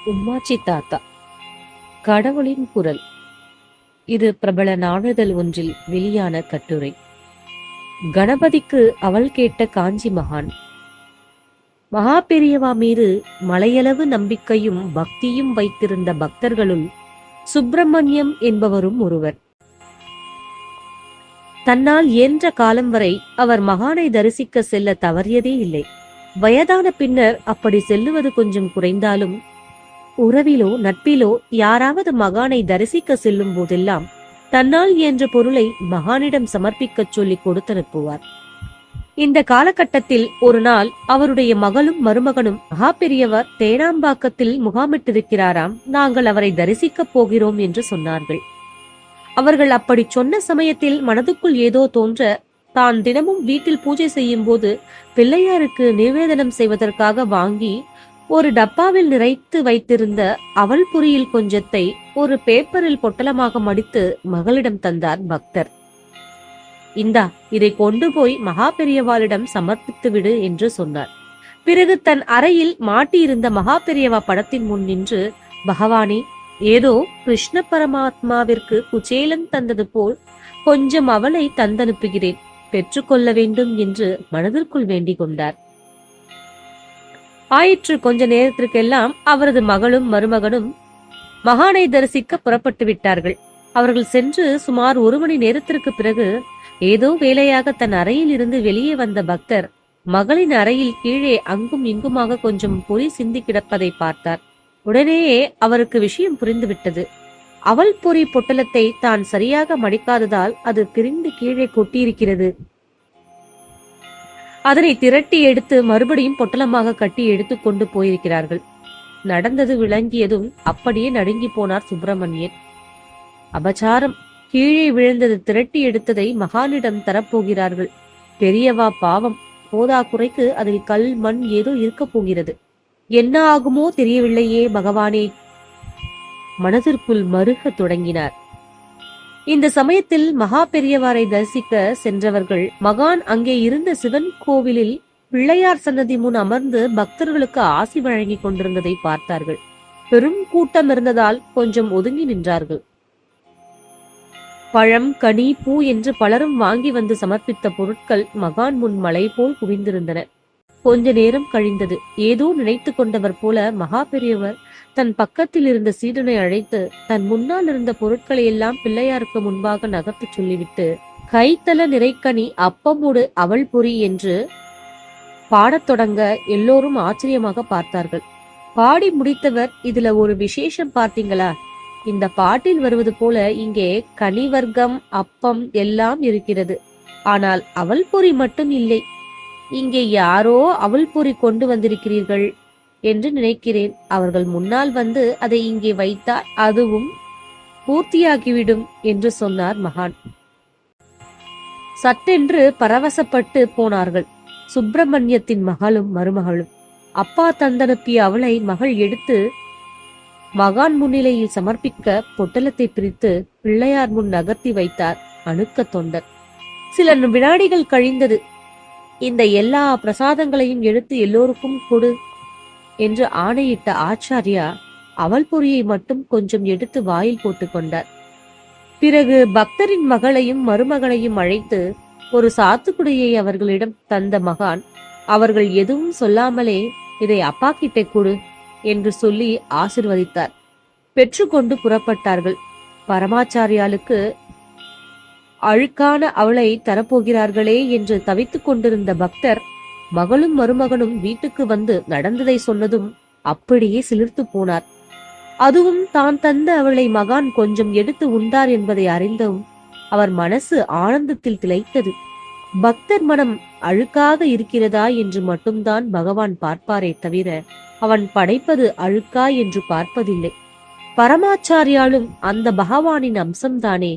உம்மாச்சி தாத்தா. கடவுளின் குரல். இது பிரபல நாளிதழ் ஒன்றில் வெளியான கட்டுரை. கணபதிக்கு அவள் கேட்ட காஞ்சி மகான். மகா பெரியவா மீது மலையளவு நம்பிக்கையும் பக்தியும் வைத்திருந்த பக்தர்களுள் சுப்பிரமணியம் என்பவரும் ஒருவர். தன்னால் இயன்ற காலம் வரை அவர் மகானை தரிசிக்க செல்ல தவறியதே இல்லை. வயதான பின்னர் அப்படி செல்லுவது கொஞ்சம் குறைந்தாலும் உறவிலோ நட்பிலோ யாராவது மகானை தரிசிக்க செல்லும் போதெல்லாம் தன்னால் இயன்ற பொருளை மகானிடம் சமர்ப்பிக்கச் சொல்லி கொடுத்தனுப்புவார். இந்த காலகட்டத்தில் ஒரு நாள் அவருடைய மகளும் மருமகனும் மகா பெரியவர் தேனாம்பாக்கத்தில் முகாமிட்டிருக்கிறாராம், நாங்கள் அவரை தரிசிக்கப் போகிறோம் என்று சொன்னார்கள். அவர்கள் அப்படி சொன்ன சமயத்தில் மனதுக்குள் ஏதோ தோன்ற, தான் தினமும் வீட்டில் பூஜை செய்யும் போது பிள்ளையாருக்கு நிவேதனம் செய்வதற்காக வாங்கி ஒரு டப்பாவில் நிறைத்து வைத்திருந்த அவல் பொரியில் கொஞ்சத்தை ஒரு பேப்பரில் பொட்டலமாக மடித்து மகளிடம் தந்தார் பக்தர். இந்தா, இதை கொண்டு போய் மகா பெரியவாளிடம் சமர்ப்பித்து விடு என்று சொன்னார். பிறகு தன் அறையில் மாட்டியிருந்த மகா பெரியவா படத்தின் முன் நின்று, பகவானே, ஏதோ கிருஷ்ண பரமாத்மாவிற்கு குச்சேலன் தந்தது போல் கொஞ்சம் அவளை தந்தனுப்புகிறேன், பெற்றுக்கொள்ள வேண்டும் என்று மனதிற்குள் வேண்டிக் கொண்டார். ஆயிற்று. கொஞ்ச நேரத்திற்கெல்லாம் அவரது மகளும் மருமகனும் மகானை தரிசிக்க புறப்பட்டு விட்டார்கள். அவர்கள் சென்று சுமார் 1 மணி நேரத்திற்கு பிறகு ஏதோ வேலையாக தன் அறையில் இருந்து வெளியே வந்த பக்தர் மகளின் அறையில் கீழே அங்கும் இங்குமாக கொஞ்சம் பொறி சிந்தி கிடப்பதை பார்த்தார். உடனேயே அவருக்கு விஷயம் புரிந்துவிட்டது. அவள் பொறி பொட்டலத்தை தான் சரியாக மடிக்காததால் அது பிரிந்து கீழே கொட்டியிருக்கிறது. அதனை திரட்டி எடுத்து மறுபடியும் பொட்டலமாக கட்டி எடுத்து கொண்டு போயிருக்கிறார்கள். நடந்தது விளங்கியதும் அப்படியே நடுங்கி போனார் சுப்பிரமணியன். அபச்சாரம்! கீழே விழுந்தது திரட்டி எடுத்ததை மகானிடம் தரப்போகிறார்கள். பெரியவா பாவம், போதா குறைக்கு அதில் கல் மண் ஏதோ இருக்க போகிறது. என்ன ஆகுமோ தெரியவில்லையே பகவானே! மனதிற்குள் மருக தொடங்கினார். இந்த சமயத்தில் மகா பெரியவாரை தரிசிக்க சென்றவர்கள் மகான் அங்கே இருந்த சிவன் கோவிலில் பிள்ளையார் சன்னதி முன் அமர்ந்து பக்தர்களுக்கு ஆசி வழங்கி கொண்டிருந்ததை பார்த்தார்கள். பெரும் கூட்டம் இருந்ததால் கொஞ்சம் ஒதுங்கி நின்றார்கள். பழம், கனி, பூ என்று பலரும் வாங்கி வந்து சமர்ப்பித்த பொருட்கள் மகான் முன் மலை போல் குவிந்திருந்தன. கொஞ்ச நேரம் கழிந்தது. ஏதோ நினைத்து கொண்டவர் போல மகா பெரியவர் தன் பக்கத்தில் இருந்த சீடனை அழைத்து தன் முன்னால் இருந்த பொருட்களை எல்லாம் பிள்ளையாருக்கு முன்பாக நகர்த்து சொல்லிவிட்டு, கைத்தல நிறைக்கனி அப்பமோடு அவள் பொறி என்று பாடத் தொடங்க எல்லோரும் ஆச்சரியமாக பார்த்தார்கள். பாடி முடித்தவர், இதுல ஒரு விசேஷம் பார்த்தீங்களா? இந்த பாட்டில் வருவது போல இங்கே கனி வர்க்கம், அப்பம் எல்லாம் இருக்கிறது. ஆனால் அவள் பொறி மட்டும் இல்லை. இங்கே யாரோ அவள் பொறி கொண்டு வந்திருக்கிறீர்கள் என்று நினைக்கிறேன். அவர்கள் முன்னால் வந்து அதை இங்கே வைத்தால் அதுவும் பூர்த்தியாகிவிடும் என்று சொன்னார் மகான். சட்டென்று பரவசப்பட்டு போனார்கள் சுப்பிரமணியத்தின் மகளும் மருமகளும். அப்பா தந்தனுப்பிய அவளை மகள் எடுத்து மகான் முன்னிலையில் சமர்ப்பிக்க பொட்டலத்தை பிரித்து பிள்ளையார் முன் நகர்த்தி வைத்தார் அணுக்க தொண்டர். சில வினாடிகள் கழிந்தது. இந்த எல்லா பிரசாதங்களையும் எடுத்து எல்லோருக்கும் கொடு என்று ஆணையிட்ட ஆச்சாரியா அவள் பொரியை மட்டும் கொஞ்சம் எடுத்து வாயில் போட்டுக் கொண்டார். பிறகு பக்தரின் மகளையும் மருமகளையும் அழைத்து ஒரு சாத்துக்குடியை அவர்களிடம் தந்த மகான், அவர்கள் எதுவும் சொல்லாமலே இதை அப்பா கிட்டே கொடு என்று சொல்லி ஆசிர்வதித்தார். பெற்றுக்கொண்டு புறப்பட்டார்கள். பரமாச்சாரியாளுக்கு அழுக்கான அவளை தரப்போகிறார்களே என்று தவித்துக் கொண்டிருந்த பக்தர் மகளும் மருமகனும் வீட்டுக்கு வந்து நடந்ததை சொன்னதும் அப்படியே சிலிர்த்து போனார். அதுவும் தான் தந்த அவளை மகான் கொஞ்சம் எடுத்து உண்டார் என்பதை அறிந்தும் அவர் மனசு ஆனந்தத்தில் திளைத்தது. பக்தர் மனம் அழுக்காக இருக்கிறதா என்று மட்டும்தான் பகவான் பார்ப்பாரே தவிர அவன் படைப்பது அழுக்கா என்று பார்ப்பதில்லை. பரமாச்சாரியாலும் அந்த பகவானின் அம்சம்தானே.